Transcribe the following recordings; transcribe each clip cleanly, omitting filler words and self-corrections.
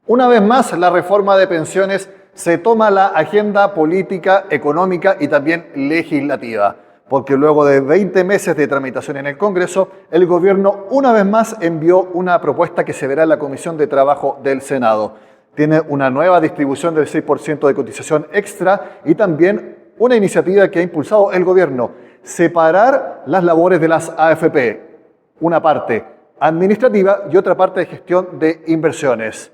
Una vez más, la reforma de pensiones se toma la agenda política, económica y también legislativa, porque luego de 20 meses de tramitación en el Congreso, el gobierno una vez más envió una propuesta que se verá en la Comisión de Trabajo del Senado. Tiene una nueva distribución del 6% de cotización extra y también una iniciativa que ha impulsado el gobierno: separar las labores de las AFP, una parte administrativa y otra parte de gestión de inversiones.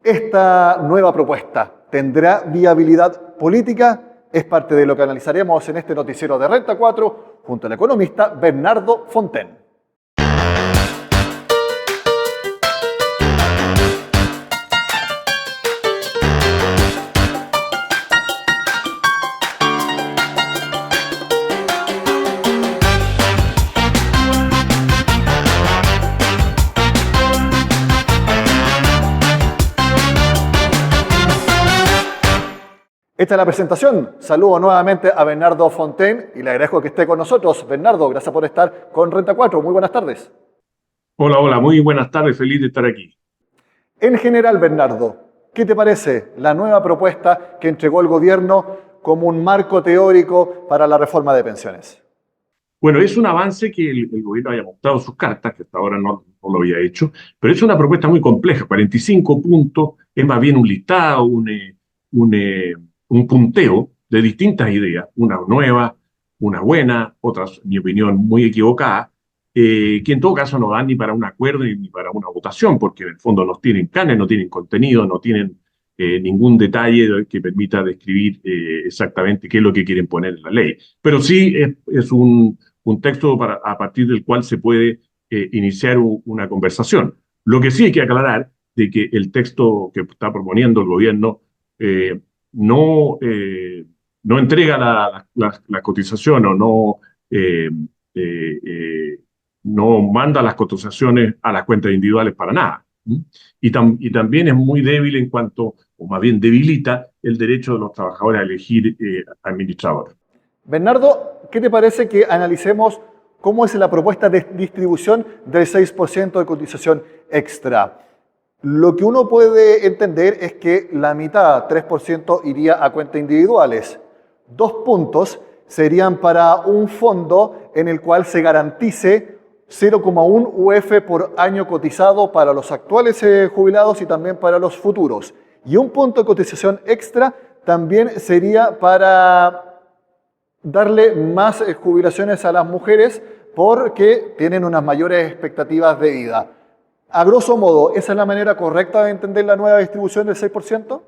¿Esta nueva propuesta tendrá viabilidad política? Es parte de lo que analizaremos en este noticiero de Renta 4 junto al economista Bernardo Fontaine. Esta es la presentación. Saludo nuevamente a Bernardo Fontaine y le agradezco que esté con nosotros. Bernardo, gracias por estar con Renta 4. Muy buenas tardes. Hola, hola, muy buenas tardes, feliz de estar aquí. En general, Bernardo, ¿qué te parece la nueva propuesta que entregó el gobierno como un marco teórico para la reforma de pensiones? Bueno, es un avance que el gobierno haya mostrado sus cartas, que hasta ahora no lo había hecho, pero es una propuesta muy compleja, 45 puntos, es más bien un listado, un punteo de distintas ideas, una nueva, una buena, otras, en mi opinión, muy equivocada, que en todo caso no dan ni para un acuerdo ni para una votación, porque en el fondo no tienen canes, no tienen contenido, no tienen ningún detalle que permita describir exactamente qué es lo que quieren poner en la ley. Pero sí es un texto a partir del cual se puede iniciar una conversación. Lo que sí hay que aclarar de que el texto que está proponiendo el gobierno eh, no, no entrega la cotización o eh, eh, eh, no manda las cotizaciones a las cuentas individuales para nada. Y también es muy débil en cuanto, o más bien debilita, el derecho de los trabajadores a elegir administrador. Bernardo, ¿qué te parece que analicemos cómo es la propuesta de distribución del 6% de cotización extra? Lo que uno puede entender es que la mitad, 3%, iría a cuentas individuales. 2 puntos serían para un fondo en el cual se garantice 0,1 UF por año cotizado para los actuales jubilados y también para los futuros. Y 1 punto de cotización extra también sería para darle más jubilaciones a las mujeres porque tienen unas mayores expectativas de vida. A grosso modo, ¿esa es la manera correcta de entender la nueva distribución del 6%?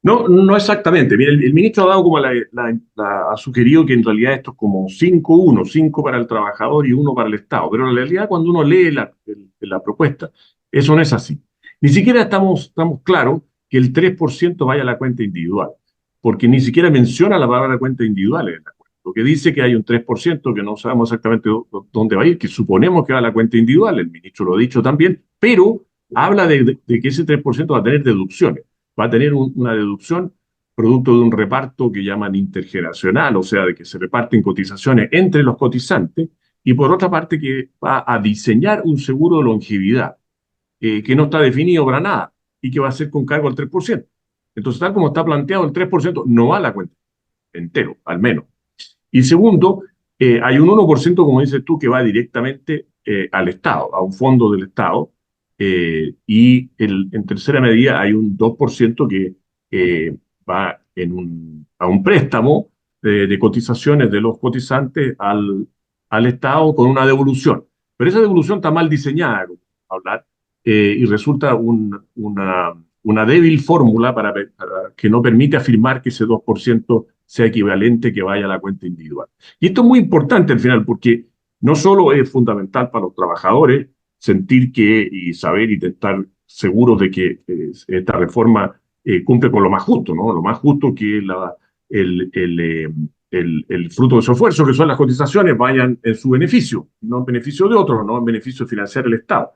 No, no exactamente. Mira, el ministro ha dado como ha sugerido que en realidad esto es como 5-1, 5 para el trabajador y 1 para el Estado. Pero en realidad cuando uno lee la propuesta, eso no es así. Ni siquiera estamos claros que el 3% vaya a la cuenta individual, porque ni siquiera menciona la palabra cuenta individual en el acuerdo. Lo que dice que hay un 3% que no sabemos exactamente dónde va a ir, que suponemos que va a la cuenta individual, el ministro lo ha dicho también, pero habla de que ese 3% va a tener deducciones. Va a tener una deducción producto de un reparto que llaman intergeneracional, o sea, de que se reparten cotizaciones entre los cotizantes, y por otra parte que va a diseñar un seguro de longevidad que no está definido para nada y que va a ser con cargo al 3%. Entonces, tal como está planteado, el 3% no va a la cuenta entero, al menos. Y segundo, hay un 1%, como dices tú, que va directamente al Estado, a un fondo del Estado, en tercera medida hay un 2% que va a un préstamo de cotizaciones de los cotizantes al Estado con una devolución. Pero esa devolución está mal diseñada, como hablar, y resulta una débil fórmula para que no permite afirmar que ese 2% sea equivalente que vaya a la cuenta individual. Y esto es muy importante al final, porque no solo es fundamental para los trabajadores sentir que y saber y estar seguros de que esta reforma cumple con lo más justo, ¿no? Lo más justo que el fruto de su esfuerzo, que son las cotizaciones, vayan en su beneficio, no en beneficio de otros, no en beneficio de financiar el Estado.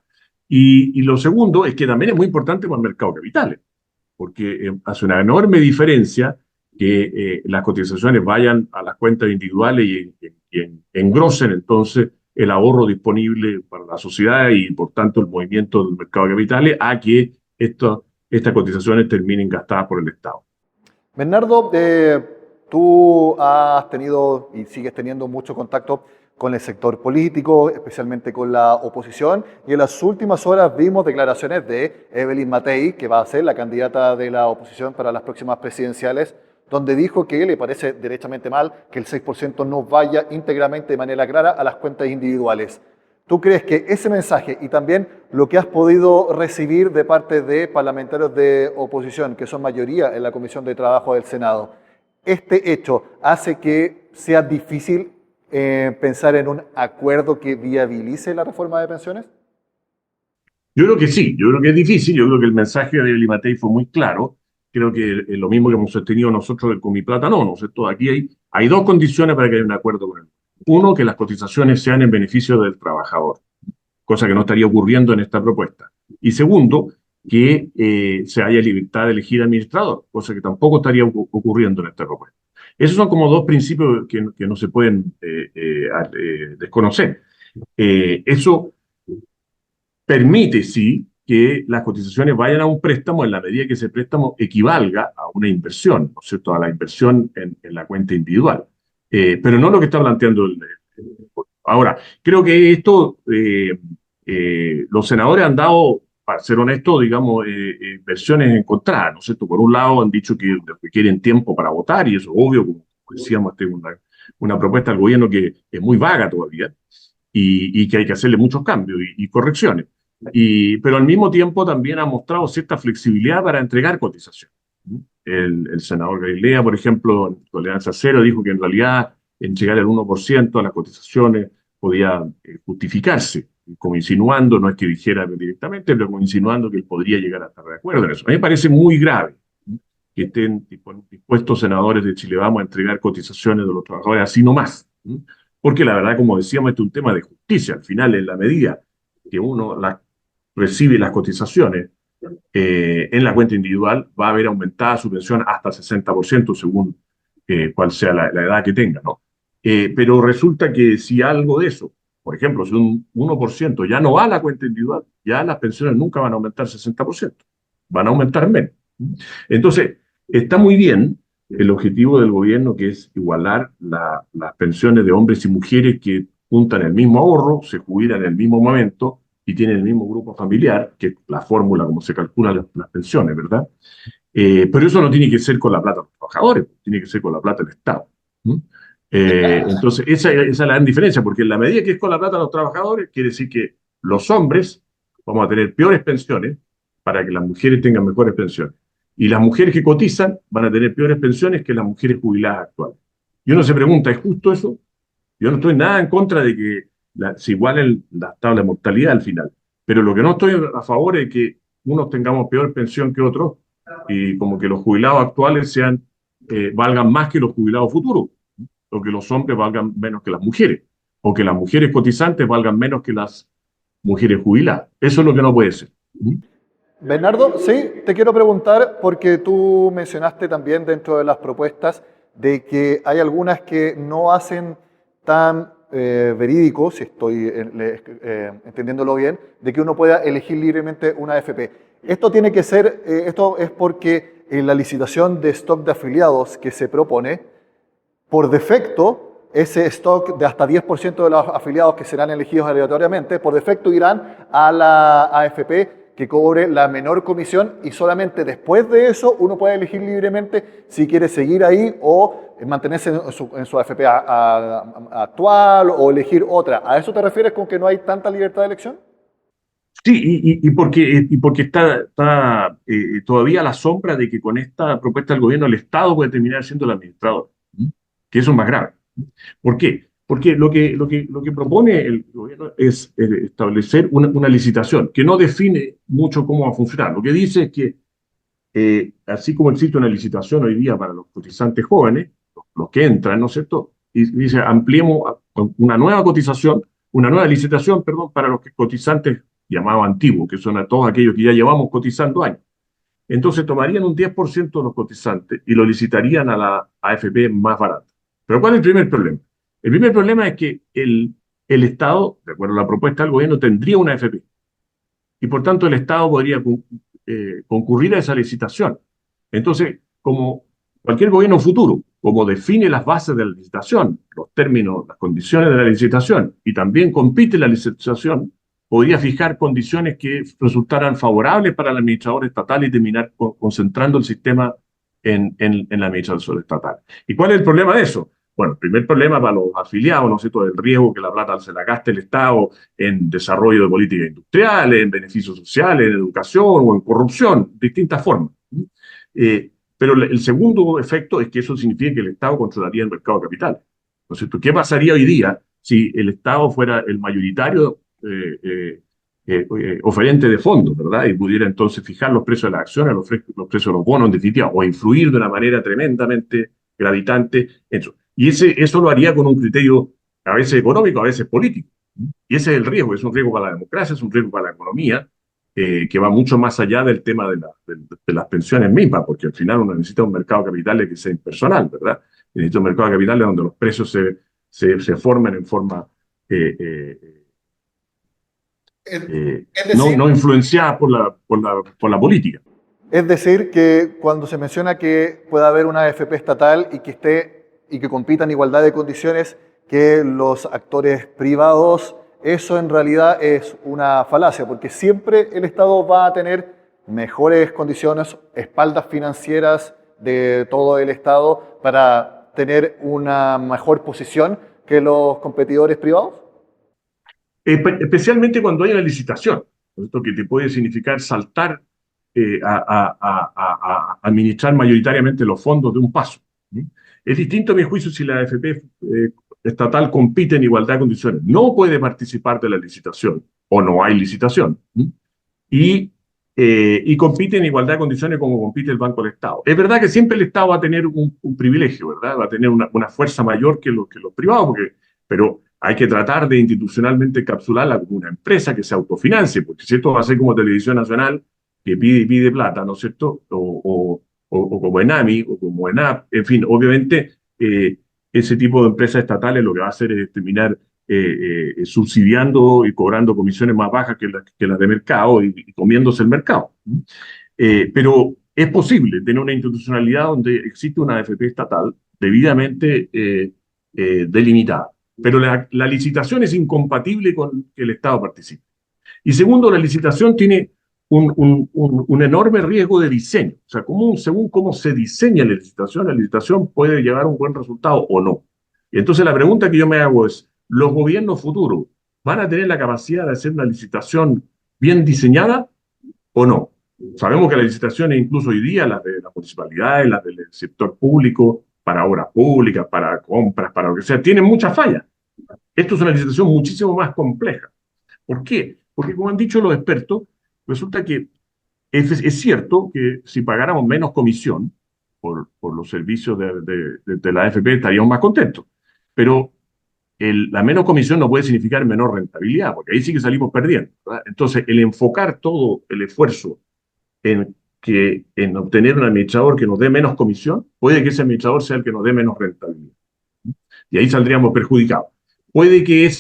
Y lo segundo es que también es muy importante para el mercado de capitales, porque hace una enorme diferencia que las cotizaciones vayan a las cuentas individuales y engrosen entonces el ahorro disponible para la sociedad y por tanto el movimiento del mercado de capitales a que estas cotizaciones terminen gastadas por el Estado. Bernardo, tú has tenido y sigues teniendo mucho contacto con el sector político, especialmente con la oposición, y en las últimas horas vimos declaraciones de Evelyn Matei, que va a ser la candidata de la oposición para las próximas presidenciales, donde dijo que le parece derechamente mal que el 6% no vaya íntegramente de manera clara a las cuentas individuales. ¿Tú crees que ese mensaje y también lo que has podido recibir de parte de parlamentarios de oposición, que son mayoría en la Comisión de Trabajo del Senado, este hecho hace que sea difícil pensar en un acuerdo que viabilice la reforma de pensiones? Yo creo que sí, yo creo que es difícil, yo creo que el mensaje de Evelyn Matei fue muy claro, creo que es lo mismo que hemos sostenido nosotros del Comiplata, no, ¿no es cierto? Aquí hay dos condiciones para que haya un acuerdo con él. Uno, que las cotizaciones sean en beneficio del trabajador, cosa que no estaría ocurriendo en esta propuesta. Y segundo, que se haya libertad de elegir administrador, cosa que tampoco estaría ocurriendo en esta propuesta. Esos son como dos principios que no se pueden desconocer. Eso permite, sí, que las cotizaciones vayan a un préstamo en la medida que ese préstamo equivalga a una inversión, ¿no es cierto?, a la inversión en la cuenta individual. Pero no lo que está planteando ahora, creo que esto, los senadores han dado, para ser honesto, digamos, versiones encontradas, ¿no es cierto? Por un lado han dicho que quieren tiempo para votar, y eso es obvio, como decíamos, esta es una propuesta del gobierno que es muy vaga todavía, y que hay que hacerle muchos cambios y correcciones. Pero al mismo tiempo también ha mostrado cierta flexibilidad para entregar cotización. El senador Galilea, por ejemplo, en Tolerancia Cero, dijo que en realidad entregar el 1% a las cotizaciones podía justificarse, como insinuando, no es que dijera directamente, pero como insinuando que él podría llegar a estar de acuerdo en eso. A mí me parece muy grave que estén dispuestos senadores de Chile Vamos a entregar cotizaciones de los trabajadores así nomás. Porque la verdad, como decíamos, este es un tema de justicia. Al final, en la medida que uno recibe las cotizaciones en la cuenta individual, va a haber aumentada su pensión hasta 60% según cuál sea la edad que tenga, ¿no? Pero resulta que si algo de eso, por ejemplo, si un 1% ya no va a la cuenta individual, ya las pensiones nunca van a aumentar 60%, van a aumentar menos. Entonces, está muy bien el objetivo del gobierno, que es igualar las pensiones de hombres y mujeres que juntan el mismo ahorro, se jubilan en el mismo momento y tienen el mismo grupo familiar, que es la fórmula como se calculan las pensiones, ¿verdad? Pero eso no tiene que ser con la plata de los trabajadores, tiene que ser con la plata del Estado. ¿Mm? Entonces, esa es la gran diferencia, porque en la medida que es con la plata de los trabajadores, quiere decir que los hombres vamos a tener peores pensiones para que las mujeres tengan mejores pensiones. Y las mujeres que cotizan van a tener peores pensiones que las mujeres jubiladas actuales. Y uno se pregunta, ¿es justo eso? Yo no estoy nada en contra de que se igualen las tablas de mortalidad al final, pero lo que no estoy a favor es que unos tengamos peor pensión que otros y como que los jubilados actuales valgan más que los jubilados futuros, o que los hombres valgan menos que las mujeres, o que las mujeres cotizantes valgan menos que las mujeres jubiladas. Eso es lo que no puede ser. Bernardo, sí, te quiero preguntar, porque tú mencionaste también dentro de las propuestas de que hay algunas que no hacen tan verídico, si estoy entendiéndolo bien, de que uno pueda elegir libremente una AFP. Esto tiene que ser, esto es porque en la licitación de stock de afiliados que se propone, por defecto, ese stock de hasta 10% de los afiliados que serán elegidos aleatoriamente, por defecto irán a la AFP que cobre la menor comisión, y solamente después de eso uno puede elegir libremente si quiere seguir ahí o mantenerse en su AFP actual o elegir otra. ¿A eso te refieres con que no hay tanta libertad de elección? Sí, porque está todavía a la sombra de que con esta propuesta del gobierno el Estado puede terminar siendo el administrador, que eso es más grave. ¿Por qué? Porque lo que propone el gobierno es establecer una licitación que no define mucho cómo va a funcionar. Lo que dice es que, así como existe una licitación hoy día para los cotizantes jóvenes, los que entran, ¿no es cierto? Y dice, ampliemos una nueva cotización, una nueva licitación, perdón, para los cotizantes llamados antiguos, que son a todos aquellos que ya llevamos cotizando años. Entonces tomarían un 10% de los cotizantes y lo licitarían a la AFP más barata. Pero ¿cuál es el primer problema? El primer problema es que el Estado, de acuerdo a la propuesta del gobierno, tendría una AFP. Y por tanto el Estado podría concurrir a esa licitación. Entonces, como cualquier gobierno futuro, como define las bases de la licitación, los términos, las condiciones de la licitación, y también compite la licitación, podría fijar condiciones que resultaran favorables para el administrador estatal y terminar concentrando el sistema en la administración estatal. ¿Y cuál es el problema de eso? Bueno, el primer problema para los afiliados, ¿no es cierto?, del riesgo que la plata se la gaste el Estado en desarrollo de políticas industriales, en beneficios sociales, en educación o en corrupción, distintas formas. Pero el segundo efecto es que eso significa que el Estado controlaría el mercado de capitales. ¿No es cierto? ¿Qué pasaría hoy día si el Estado fuera el mayoritario oferente de fondos, ¿verdad? Y pudiera entonces fijar los precios de las acciones, los precios de los bonos en definitiva, o influir de una manera tremendamente gravitante en eso. Y eso lo haría con un criterio a veces económico, a veces político. Y ese es el riesgo, es un riesgo para la democracia, es un riesgo para la economía, que va mucho más allá del tema de las pensiones mismas, porque al final uno necesita un mercado de capitales que sea impersonal, ¿verdad? Necesita un mercado de capitales donde los precios se formen en forma Es no, decir, no influenciada por la política. Es decir, que cuando se menciona que pueda haber una AFP estatal y que esté y que compita en igualdad de condiciones que los actores privados, eso en realidad es una falacia, porque siempre el Estado va a tener mejores condiciones, espaldas financieras de todo el Estado para tener una mejor posición que los competidores privados. Especialmente cuando hay una licitación, esto que te puede significar saltar a administrar mayoritariamente los fondos de un paso. ¿Sí? Es distinto, a mi juicio, si la AFP estatal compite en igualdad de condiciones. No puede participar de la licitación o no hay licitación. ¿Sí? Y compite en igualdad de condiciones como compite el Banco del Estado. Es verdad que siempre el Estado va a tener un privilegio, ¿verdad? Va a tener una fuerza mayor que los privados, pero hay que tratar de institucionalmente encapsularla como una empresa que se autofinancie, porque si esto va a ser como Televisión Nacional, que pide y pide plata, ¿no es cierto? O como Enami, o como ENAP, en fin, obviamente ese tipo de empresas estatales lo que va a hacer es terminar subsidiando y cobrando comisiones más bajas que las de mercado y comiéndose el mercado. Pero es posible tener una institucionalidad donde existe una AFP estatal debidamente delimitada. Pero la licitación es incompatible con que el Estado participe. Y segundo, la licitación tiene un enorme riesgo de diseño. O sea, según cómo se diseña la licitación puede llevar a un buen resultado o no. Y entonces la pregunta que yo me hago es, ¿los gobiernos futuros van a tener la capacidad de hacer una licitación bien diseñada o no? Sabemos que las licitaciones, incluso hoy día, las de las municipalidades, las del sector público, para obras públicas, para compras, para lo que sea, tienen muchas fallas. Esto es una licitación muchísimo más compleja. ¿Por qué? Porque, como han dicho los expertos, resulta que es cierto que si pagáramos menos comisión por los servicios de la AFP estaríamos más contentos. Pero la menos comisión no puede significar menor rentabilidad, porque ahí sí que salimos perdiendo, ¿verdad? Entonces, el enfocar todo el esfuerzo en obtener un administrador que nos dé menos comisión, puede que ese administrador sea el que nos dé menos rentabilidad. Y ahí saldríamos perjudicados. Puede que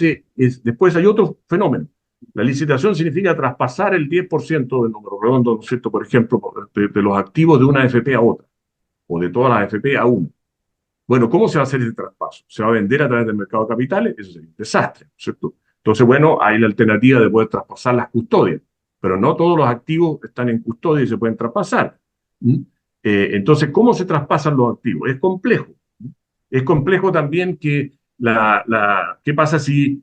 después hay otro fenómeno. La licitación significa traspasar el 10% del número redondo, ¿no es cierto? Por ejemplo, de los activos de una AFP a otra, o de todas las AFP a una. Bueno, ¿cómo se va a hacer ese traspaso? ¿Se va a vender a través del mercado de capitales? Eso sería un desastre, ¿no es cierto? Entonces, bueno, hay la alternativa de poder traspasar las custodias, pero no todos los activos están en custodia y se pueden traspasar. Entonces, ¿cómo se traspasan los activos? Es complejo. Es complejo también que ¿qué pasa si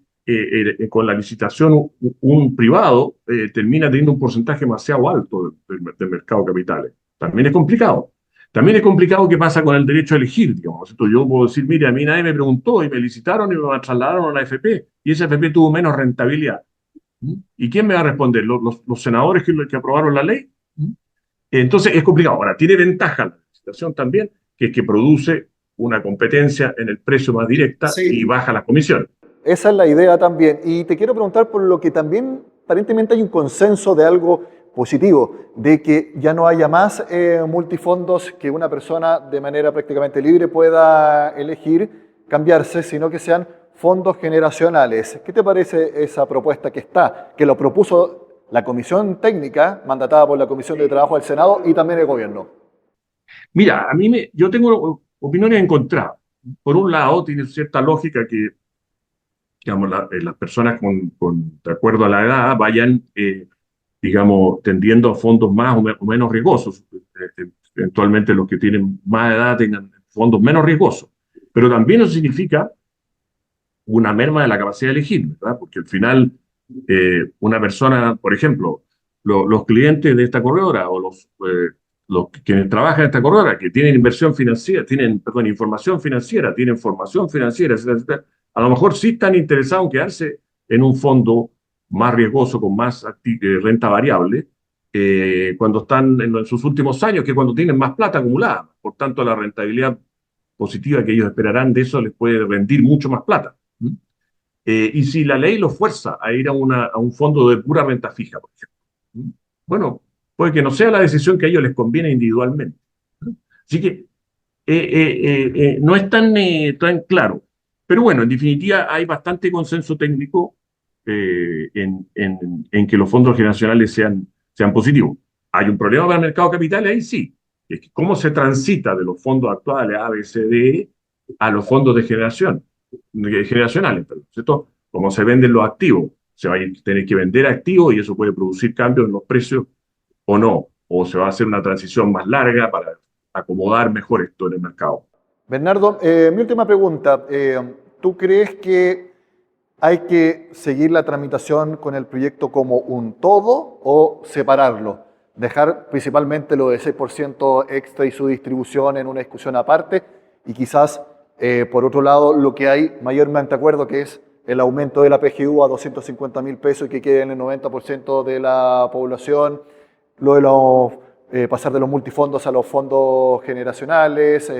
con la licitación un privado termina teniendo un porcentaje demasiado alto del mercado de capitales? También es complicado. También es complicado qué pasa con el derecho a elegir, digamos. Entonces yo puedo decir, mire, a mí nadie me preguntó y me licitaron y me trasladaron a una AFP y esa AFP tuvo menos rentabilidad. ¿Y quién me va a responder? ¿Los senadores que aprobaron la ley? Entonces es complicado. Ahora, tiene ventaja la licitación también, que es que produce una competencia en el precio más directa y Sí, baja las comisiones. esa es la idea también. Y te quiero preguntar por lo que también aparentemente hay un consenso de algo positivo, de que ya no haya más multifondos que una persona de manera prácticamente libre pueda elegir cambiarse, sino que sean fondos generacionales. ¿Qué te parece esa propuesta que está, que lo propuso la comisión técnica mandatada por la Comisión de Trabajo del Senado y también el gobierno? Mira, yo tengo opiniones encontradas. Por un lado, tiene cierta lógica que, digamos, las personas de acuerdo a la edad vayan, digamos, tendiendo a fondos más o menos riesgosos. Eventualmente los que tienen más edad tengan fondos menos riesgosos. Pero también eso significa una merma de la capacidad de elegir, ¿verdad? Porque al final, una persona, por ejemplo, los clientes de esta corredora o los quienes trabajan en esta corredora, que tienen inversión financiera, tienen, perdón, información financiera, tienen formación financiera, etcétera, etcétera, a lo mejor sí están interesados en quedarse en un fondo más riesgoso, con más renta variable, cuando están en sus últimos años, que cuando tienen más plata acumulada. Por tanto, la rentabilidad positiva que ellos esperarán de eso les puede rendir mucho más plata. Y si la ley los fuerza a ir a un fondo de pura renta fija, por ejemplo, bueno, puede que no sea la decisión que a ellos les conviene individualmente. Así que no es tan claro. Pero bueno, en definitiva hay bastante consenso técnico en que los fondos generacionales sean positivos. ¿Hay un problema para el mercado de capitales? Ahí sí. Es que cómo se transita de los fondos actuales A, B, C, D, a los fondos generacionales, perdón, ¿cierto? Cómo se venden los activos. Se va a tener que vender activos y eso puede producir cambios en los precios o no. O se va a hacer una transición más larga para acomodar mejor esto en el mercado. Bernardo, mi última pregunta. ¿Tú crees que hay que seguir la tramitación con el proyecto como un todo o separarlo? Dejar principalmente lo de 6% extra y su distribución en una discusión aparte y quizás, por otro lado, lo que hay mayormente acuerdo, que es el aumento de la PGU a 250.000 pesos y que quede en el 90% de la población, lo de pasar de los multifondos a los fondos generacionales,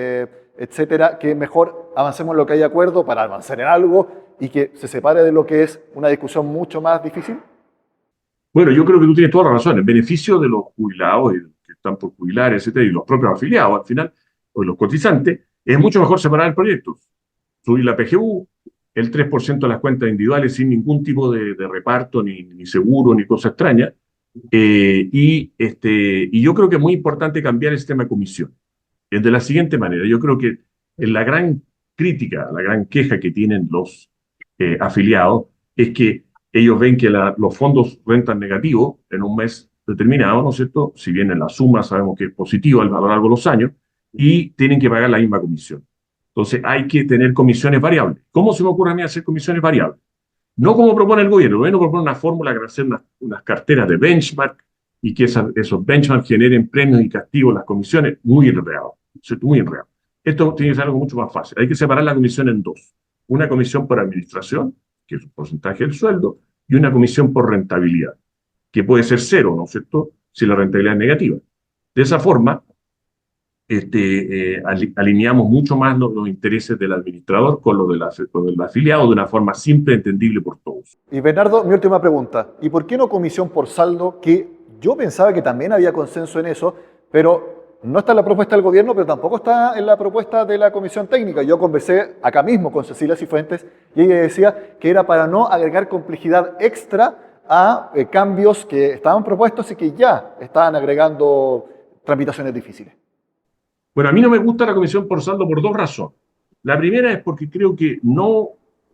etcétera, que mejor avancemos en lo que hay acuerdo para avanzar en algo y que se separe de lo que es una discusión mucho más difícil? Bueno, yo creo que tú tienes toda la razón. El beneficio de los jubilados y que están por jubilar, etcétera, y los propios afiliados al final, o los cotizantes, es mucho mejor separar el proyecto. Subir la PGU, el 3% de las cuentas individuales sin ningún tipo de reparto, ni seguro, ni cosa extraña. Y yo creo que es muy importante cambiar el sistema de comisión. Es de la siguiente manera. Yo creo que en la gran crítica, la gran queja que tienen los afiliados es que ellos ven que los fondos rentan negativos en un mes determinado, ¿no es cierto? Si bien en la suma sabemos que es positivo a lo largo de los años, y tienen que pagar la misma comisión. Entonces hay que tener comisiones variables. ¿Cómo se me ocurre a mí hacer comisiones variables? No como propone el gobierno. El gobierno propone una fórmula que va a hacer unas carteras de benchmark y que esos benchmarks generen premios y castigos, las comisiones, muy enredados, ¿cierto? Muy enredado. Esto tiene que ser algo mucho más fácil. Hay que separar la comisión en dos. Una comisión por administración, que es un porcentaje del sueldo, y una comisión por rentabilidad, que puede ser cero, ¿no es cierto?, si la rentabilidad es negativa. De esa forma, alineamos mucho más los intereses del administrador con los del afiliado de una forma simple, entendible por todos. Y Bernardo, mi última pregunta. ¿Y por qué no comisión por saldo? Que yo pensaba que también había consenso en eso, pero no está en la propuesta del gobierno, pero tampoco está en la propuesta de la comisión técnica. Yo conversé acá mismo con Cecilia Cifuentes y ella decía que era para no agregar complejidad extra a cambios que estaban propuestos y que ya estaban agregando tramitaciones difíciles. Bueno, a mí no me gusta la comisión por saldo por dos razones. La primera es porque creo que no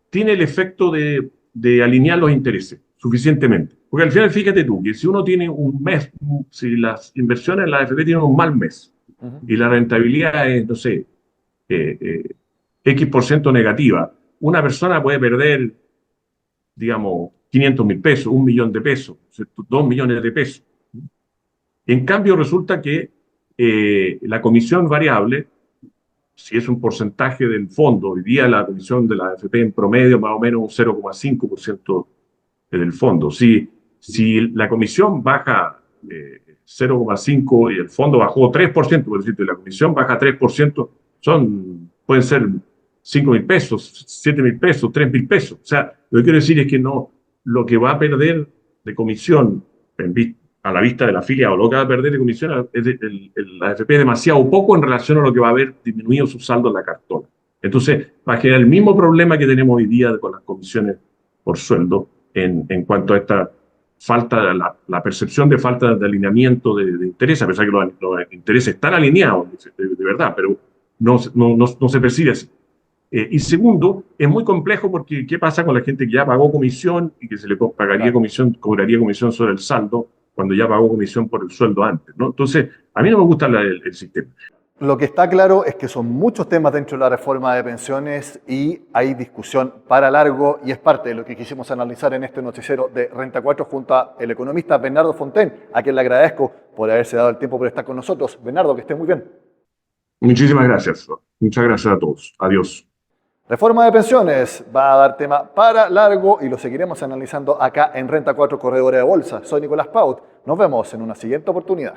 tiene el efecto de alinear los intereses suficientemente. Porque al final, fíjate tú, que si uno tiene un mes, si las inversiones en la AFP tienen un mal mes y la rentabilidad es, no sé, X% negativa, una persona puede perder, digamos, 500.000 pesos, 1.000.000 de pesos, 2 millones de pesos. En cambio, resulta que la comisión variable, si es un porcentaje del fondo, hoy día la comisión de la AFP en promedio más o menos un 0,5% del fondo. Si la comisión baja 0,5% y el fondo bajó 3%, por decirte, la comisión baja 3%, pueden ser 5.000 pesos, 7.000 pesos, 3.000 pesos. O sea, lo que quiero decir es que no, lo que va a perder de comisión a la vista de la afiliado, lo que va a perder de comisión la AFP es demasiado poco en relación a lo que va a haber disminuido su saldo en la cartona. Entonces, va a generar el mismo problema que tenemos hoy día con las comisiones por sueldo en cuanto a falta, la percepción de falta de alineamiento de interés, a pesar que los intereses están alineados, de verdad, pero no se percibe así. Y segundo, es muy complejo porque ¿qué pasa con la gente que ya pagó comisión y que se le pagaría Claro. comisión, cobraría comisión sobre el saldo cuando ya pagó comisión por el sueldo antes, ¿no? Entonces, a mí no me gusta el sistema. Lo que está claro es que son muchos temas dentro de la reforma de pensiones y hay discusión para largo y es parte de lo que quisimos analizar en este noticiero de Renta 4 junto al economista Bernardo Fontaine, a quien le agradezco por haberse dado el tiempo por estar con nosotros. Bernardo, que esté muy bien. Muchísimas gracias. Muchas gracias a todos. Adiós. Reforma de pensiones va a dar tema para largo y lo seguiremos analizando acá en Renta 4 Corredores de Bolsa. Soy Nicolás Paut. Nos vemos en una siguiente oportunidad.